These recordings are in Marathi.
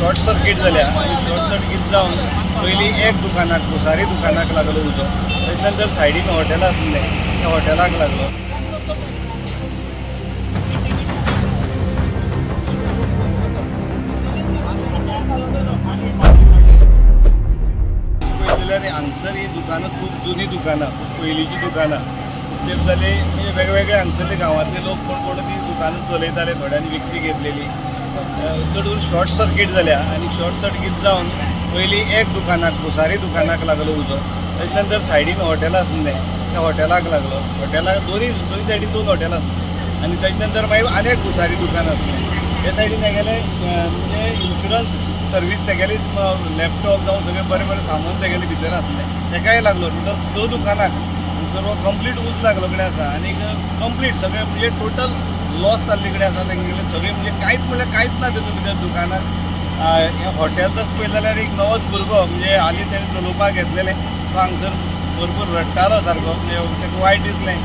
शॉर्ट सर्किट जाल्या आणि शॉर्ट सर्किट जावन पयलीं एक दुकानाक भुसारी दुकानाक लागलो उजो. ताचे नंतर सायडीन हॉटेल आसलें त्या हॉटेलाक लागलो. पळयत जाल्यार हांगसर ही दुकानां खूब जुनी दुकानां, खूब पयलींची दुकानां. तेच जाले म्हणजे वेगवेगळे हांगसरले गांवांतले लोक कोण कोण ती दुकानां चलयताले, थोड्यांनी विकती घेतलेली. चड करून शॉर्ट सर्किट जाल्या आणि शॉर्ट सर्किट जावन पयलीं एक दुकानाक भुसारी दुकानाक लागलो उजो. ताचे नंतर सायडीन हॉटेल आसलें त्या हॉटेलाक लागलो. हॉटेलाक दोनी सायडीन 2 हॉटेलां आनी ताचे नंतर मागीर आनी एक भुसारी दुकान आसलें. हे सायडीन तेगेले म्हणजे इन्शुरन्स सर्वीस तेगेली लॅपटॉप जावं सगळें बरें बरें सामान तेगेलें भितर आसलें. तेकाय लागलो. टोटल 6 दुकानाक सर्व कंप्लीट उज लागलो कडेन आसा आनी कंप्लीट सगळें म्हणजे टोटल लॉस जाल्ले कडेन आसा. तेंगेले सगळें म्हणजे कांयच ना तेतून भितर दुकानाक. हॉटेल जर पळयलें जाल्यार एक नवोच भुरगो म्हणजे हालीं तेणें चलोवपाक घेतलेलें तो हांगसर भरपूर रडटालो सारको. म्हणजे ताका वायट दिसलें.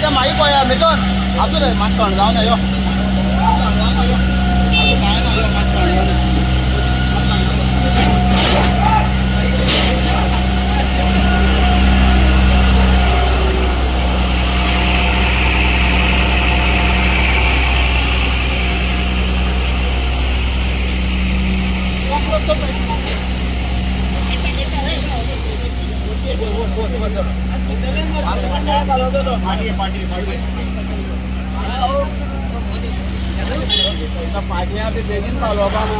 Cái máy quay à mấy con áp cái này mặt còn rau này không áp còn rau này không áp cái này không mặt còn rau này mặt còn पार्टियां भी बेगिन चालवपा ना